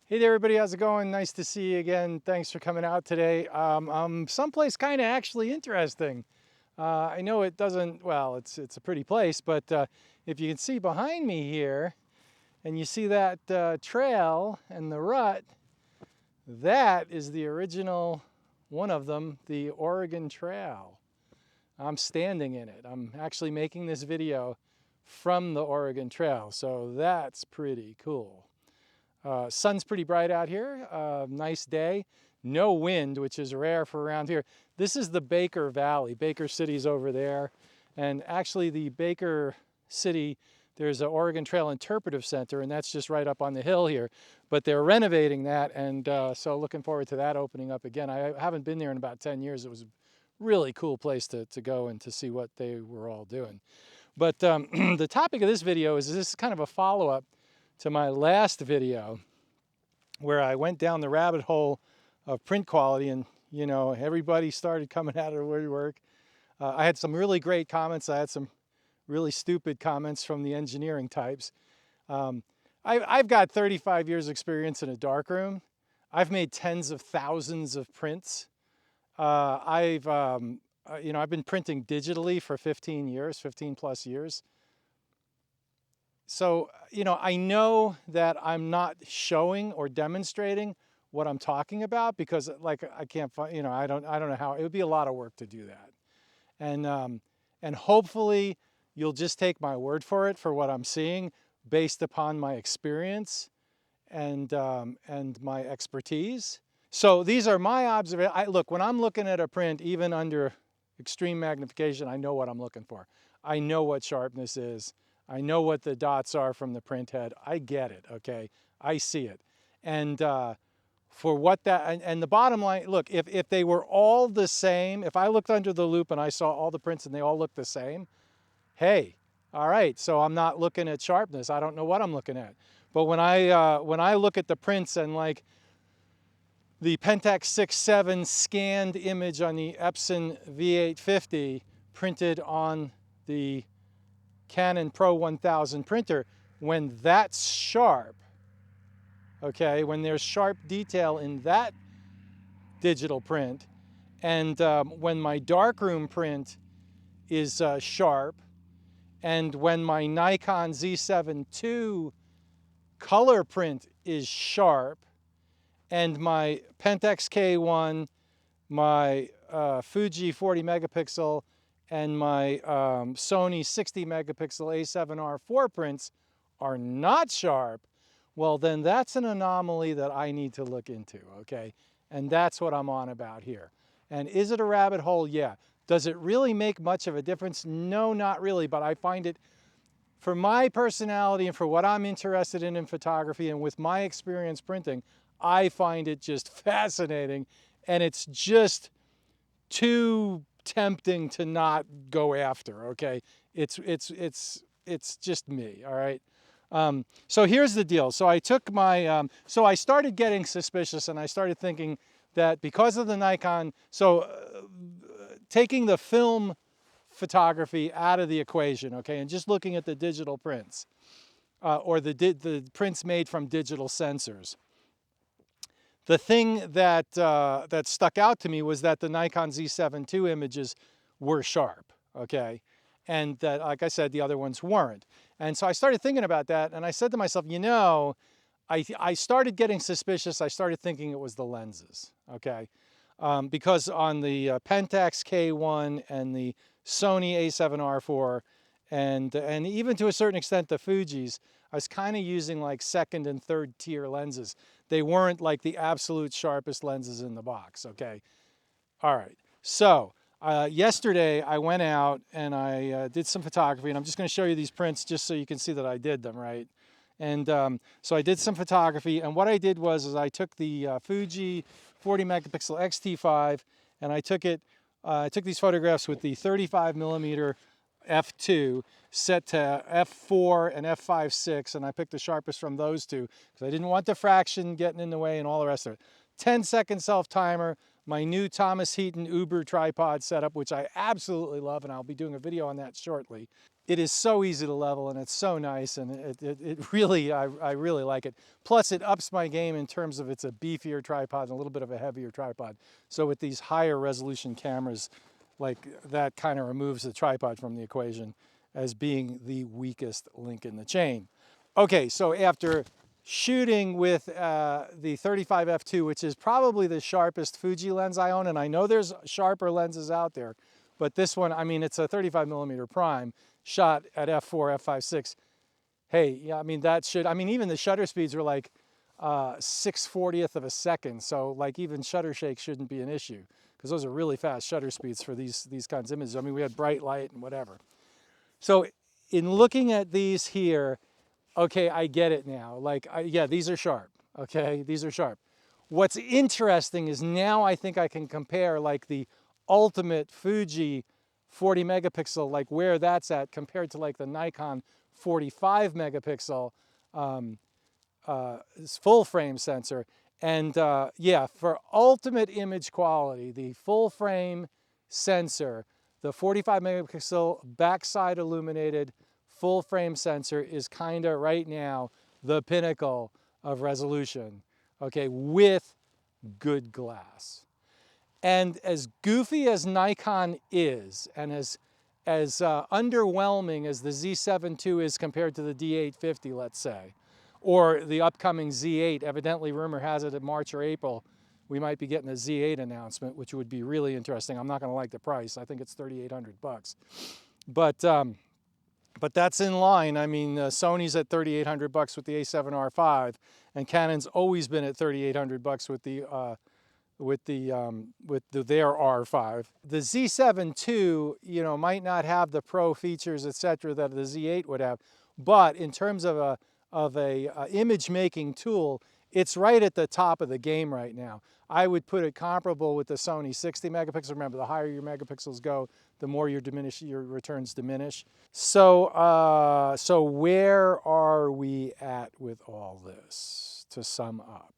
Hey there, everybody. How's it going? Nice to see you again. Thanks for coming out today. Someplace kind of actually interesting. I know it doesn't, well, it's a pretty place, but if you can see behind me here, and you see that trail and the rut, that is the original, one of them, the Oregon Trail. I'm standing in it. I'm actually making this video from the Oregon Trail, so that's pretty cool. Sun's pretty bright out here, nice day. No wind, which is rare for around here. This is the Baker Valley. Baker City's over there. And actually the Baker City, there's an Oregon Trail Interpretive Center, and that's just right up on the hill here. But they're renovating that, and so looking forward to that opening up again. I haven't been there in about 10 years. It was a really cool place to go and to see what they were all doing. But the topic of this video is this is kind of a follow-up to my last video where I went down the rabbit hole of print quality, and you know, everybody started coming out of the woodwork. I had some really great comments. I had some really stupid comments from the engineering types. I've got 35 years experience in a darkroom. I've made tens of thousands of prints. I've been printing digitally for 15 years, 15 plus years. So, you know, I know that I'm not showing or demonstrating what I'm talking about because, like, I can't find, you know, I don't know how. It would be a lot of work to do that. And hopefully you'll just take my word for it for what I'm seeing based upon my experience and my expertise. So these are my observations. Look, when I'm looking at a print, even under extreme magnification, I know what I'm looking for. I know what sharpness is. I know what the dots are from the print head. I get it, okay? I see it. And for what that, and the bottom line, look, if they were all the same, if I looked under the loop and I saw all the prints and they all looked the same, hey, all right, so I'm not looking at sharpness. I don't know what I'm looking at. But when I look at the prints and like the Pentax 6.7 scanned image on the Epson V850 printed on the Canon Pro 1000 printer, when that's sharp, okay, when there's sharp detail in that digital print, and when my darkroom print is sharp, and when my Nikon Z7II color print is sharp, and my Pentax K1, my Fuji 40 megapixel, and my Sony 60 megapixel A7R4 prints are not sharp, well then that's an anomaly that I need to look into, okay? And that's what I'm on about here. And is it a rabbit hole? Yeah. Does it really make much of a difference? No, not really, but I find it, for my personality and for what I'm interested in photography and with my experience printing, I find it just fascinating, and it's just too tempting to not go after, okay? It's just me, all right? So here's the deal. So I took my, so I started getting suspicious, and I started thinking that because of the Nikon, taking the film photography out of the equation, okay, and just looking at the digital prints, or the prints made from digital sensors. The thing that, that stuck out to me was that the Nikon Z7II images were sharp, okay? And that, like I said, the other ones weren't. And so I started thinking about that, and I said to myself, you know, I started getting suspicious. I started thinking it was the lenses, okay? Because on the Pentax K1 and the Sony A7R4, and even to a certain extent the Fujis, I was kind of using like second and third tier lenses. They weren't like the absolute sharpest lenses in the box, okay? All right, so yesterday I went out and I did some photography, and I'm just gonna show you these prints just so you can see that I did them, right? And so I did some photography, and what I did was I took the Fuji 40 megapixel X-T5, and I took these photographs with the 35 millimeter f2 set to f4 and f5.6, and I picked the sharpest from those two because I didn't want diffraction getting in the way and all the rest of it. 10-second self-timer, my new Thomas Heaton Uber tripod setup, which I absolutely love, and I'll be doing a video on that shortly. It is so easy to level and it's so nice, and it really, I really like it. Plus it ups my game in terms of it's a beefier tripod and a little bit of a heavier tripod. So with these higher resolution cameras, like that kind of removes the tripod from the equation as being the weakest link in the chain. Okay, so after shooting with the 35 f2, which is probably the sharpest Fuji lens I own, and I know there's sharper lenses out there, but this one, I mean, it's a 35mm prime shot at f4, f5.6. Hey, yeah, I mean, that should, I mean, even the shutter speeds were like 6/40th of a second. So like even shutter shake shouldn't be an issue, because those are really fast shutter speeds for these kinds of images. I mean, we had bright light and whatever. So in looking at these here, okay, I get it now. Like, yeah, these are sharp. Okay, these are sharp. What's interesting is now I think I can compare like the ultimate Fuji 40 megapixel, like where that's at compared to like the Nikon 45 megapixel full frame sensor. And yeah, for ultimate image quality, the full frame sensor, the 45 megapixel backside illuminated full frame sensor is kind of right now the pinnacle of resolution, okay, with good glass. And as goofy as Nikon is, and as underwhelming as the Z7II is compared to the D850, let's say, or the upcoming Z8, evidently rumor has it in March or April, we might be getting a Z8 announcement, which would be really interesting. I'm not gonna like the price. I think it's $3,800. But that's in line. I mean, Sony's at $3,800 with the A7R5, and Canon's always been at $3,800 with their R5. The Z7II, you know, might not have the pro features, etc., that the Z8 would have, but in terms of a image making tool, it's right at the top of the game right now. I would put it comparable with the Sony 60 megapixel. Remember, the higher your megapixels go, the more your returns diminish. So, so where are we at with all this, to sum up?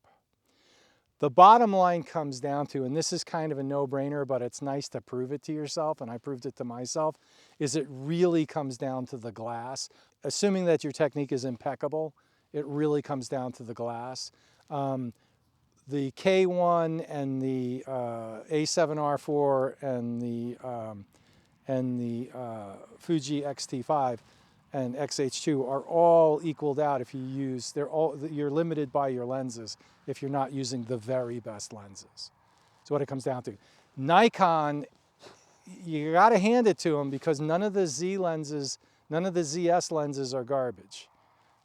The bottom line comes down to, and this is kind of a no-brainer, but it's nice to prove it to yourself, and I proved it to myself, is it really comes down to the glass. Assuming that your technique is impeccable, it really comes down to the glass. The K1 and the A7R4 and the Fuji X-T5 and XH2 are all equaled out if you use, you're limited by your lenses if you're not using the very best lenses. That's what it comes down to. Nikon, you gotta hand it to them, because none of the Z lenses, none of the ZS lenses are garbage.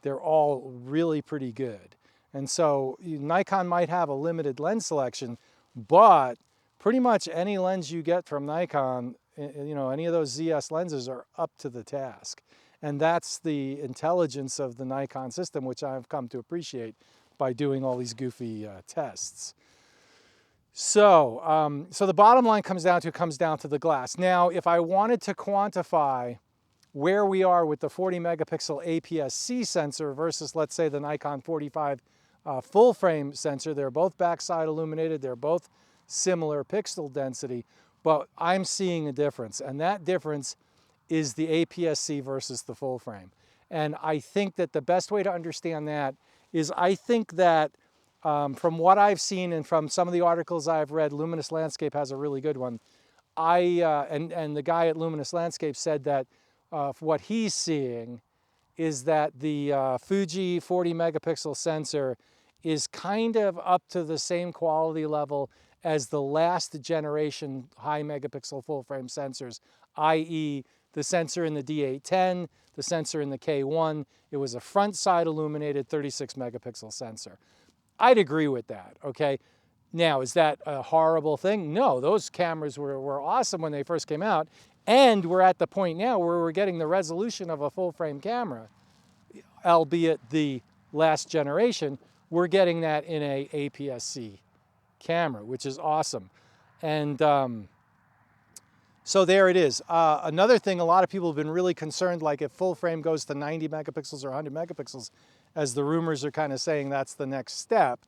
They're all really pretty good. And so Nikon might have a limited lens selection, but pretty much any lens you get from Nikon, you know, any of those ZS lenses are up to the task. And that's the intelligence of the Nikon system, which I've come to appreciate by doing all these goofy tests. So, so the bottom line comes down to the glass. Now, if I wanted to quantify where we are with the 40 megapixel APS-C sensor versus, let's say, the Nikon 45 full frame sensor, they're both backside illuminated, they're both similar pixel density, but I'm seeing a difference, and that difference is the APS-C versus the full frame. And I think that the best way to understand that is, I think that from what I've seen and from some of the articles I've read, Luminous Landscape has a really good one. And the guy at Luminous Landscape said that what he's seeing is that the Fuji 40 megapixel sensor is kind of up to the same quality level as the last generation high megapixel full frame sensors, i.e. the sensor in the D810, the sensor in the K1. It was a front side illuminated 36 megapixel sensor. I'd agree with that, okay? Now, is that a horrible thing? No, those cameras were awesome when they first came out, and we're at the point now where we're getting the resolution of a full frame camera, albeit the last generation. We're getting that in a APS-C camera, which is awesome. And so there it is. Another thing, a lot of people have been really concerned, like if full frame goes to 90 megapixels or 100 megapixels, as the rumors are kind of saying that's the next step,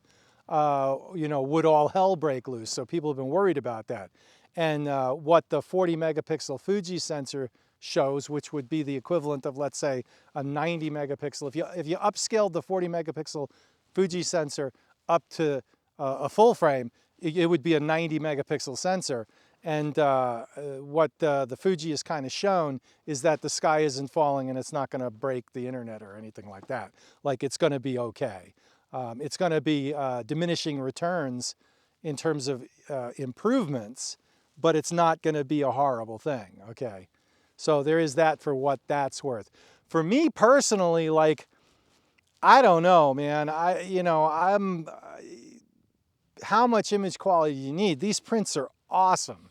you know, would all hell break loose? So people have been worried about that. And what the 40 megapixel Fuji sensor shows, which would be the equivalent of, let's say, a 90 megapixel. If you upscaled the 40 megapixel Fuji sensor up to a full frame, it would be a 90 megapixel sensor. And what the Fuji has kind of shown is that the sky isn't falling and it's not going to break the internet or anything like that. Like, it's going to be okay. It's going to be diminishing returns in terms of improvements, but it's not going to be a horrible thing, okay? So there is that for what that's worth. For me personally, like, I don't know, man. How much image quality do you need? These prints are awesome,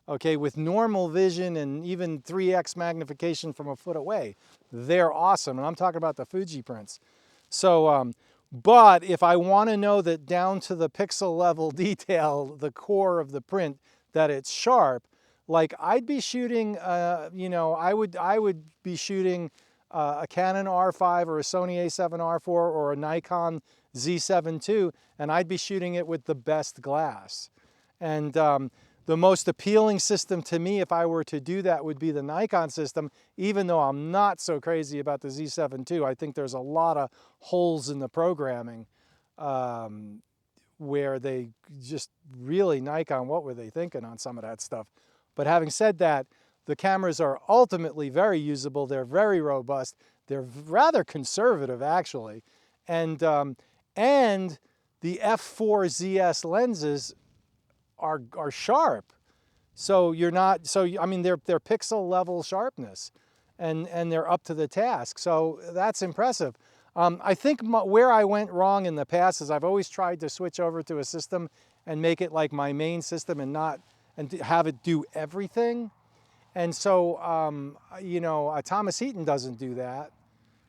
okay? With normal vision and even 3x magnification from a foot away, they're awesome. And I'm talking about the Fuji prints. So, but if I want to know that down to the pixel level detail, the core of the print, that it's sharp, like, I'd be shooting, I would be shooting a Canon R5 or a Sony A7R4 or a Nikon Z7II, and I'd be shooting it with the best glass. And the most appealing system to me, if I were to do that, would be the Nikon system, even though I'm not so crazy about the Z7II. I think there's a lot of holes in the programming where they just really, Nikon, what were they thinking on some of that stuff? But having said that, the cameras are ultimately very usable. They're very robust. They're rather conservative, actually. And the f4 ZS lenses are sharp. So you're not, I mean, they're pixel level sharpness, and they're up to the task. So that's impressive. I think where I went wrong in the past is I've always tried to switch over to a system and make it like my main system and have it do everything. And so, Thomas Heaton doesn't do that.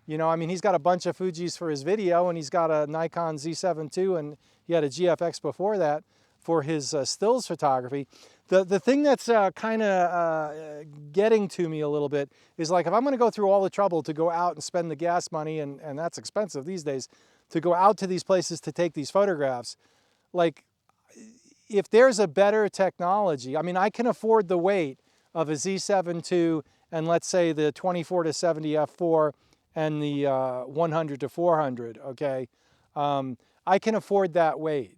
I mean, he's got a bunch of Fujis for his video, and he's got a Nikon Z7II, and he had a GFX before that for his stills photography. The thing that's kind of getting to me a little bit is, like, if I'm going to go through all the trouble to go out and spend the gas money, and that's expensive these days, to go out to these places to take these photographs, like, if there's a better technology, I mean, I can afford the weight of a Z7II and, let's say, the 24-70 f4 and the 100-400, okay? I can afford that weight,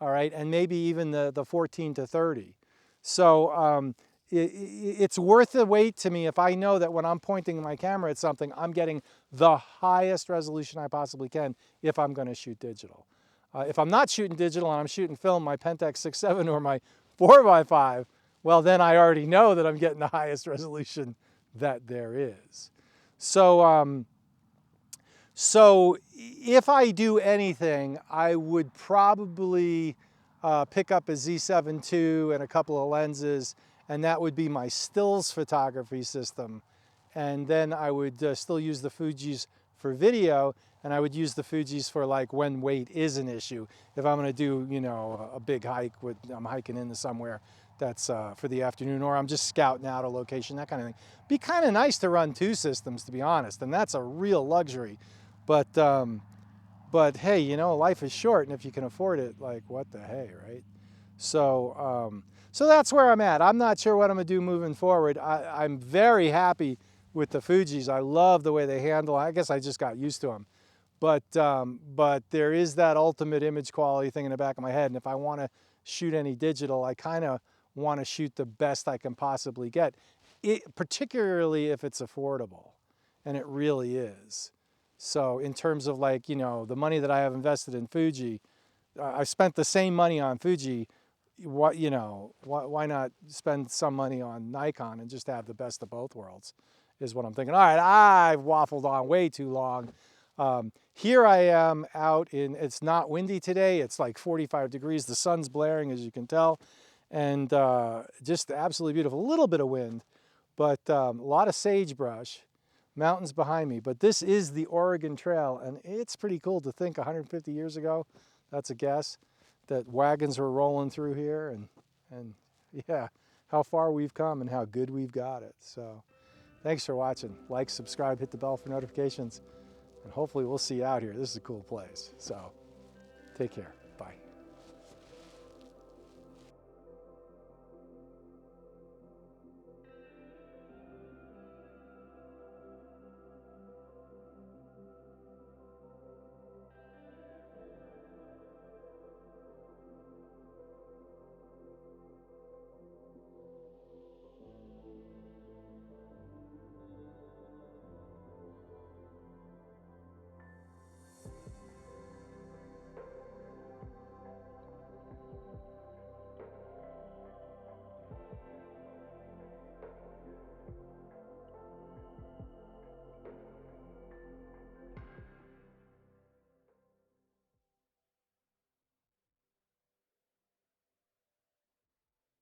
all right? And maybe even the 14-30. So it's worth the wait to me if I know that when I'm pointing my camera at something, I'm getting the highest resolution I possibly can if I'm going to shoot digital. If I'm not shooting digital and I'm shooting film, my Pentax 6.7 or my 4x5, well, then I already know that I'm getting the highest resolution that there is. So, so if I do anything, I would probably pick up a Z7II and a couple of lenses, and that would be my stills photography system. And then I would still use the Fujis for video, and I would use the Fujis for, like, when weight is an issue. If I'm going to do, a big hike, I'm hiking into somewhere that's for the afternoon, or I'm just scouting out a location, that kind of thing. Be kind of nice to run two systems, to be honest, and that's a real luxury. But hey, life is short, and if you can afford it, like, what the hey, right? So, so that's where I'm at. I'm not sure what I'm going to do moving forward. I'm very happy with the Fujis. I love the way they handle. I guess I just got used to them. But there is that ultimate image quality thing in the back of my head. And if I want to shoot any digital, I kind of want to shoot the best I can possibly get, particularly if it's affordable. And it really is. So in terms of, like, the money that I have invested in Fuji, I spent the same money on Fuji. Why not spend some money on Nikon and just have the best of both worlds, is what I'm thinking. All right, I've waffled on way too long. Here I am out it's not windy today. It's like 45 degrees. The sun's blaring, as you can tell. And just absolutely beautiful. A little bit of wind, but a lot of sagebrush, mountains behind me. But this is the Oregon Trail, and it's pretty cool to think 150 years ago, that's a guess, that wagons were rolling through here, and yeah, how far we've come and how good we've got it. So thanks for watching. Like, subscribe, hit the bell for notifications, and hopefully we'll see you out here. This is a cool place. So take care. Bye.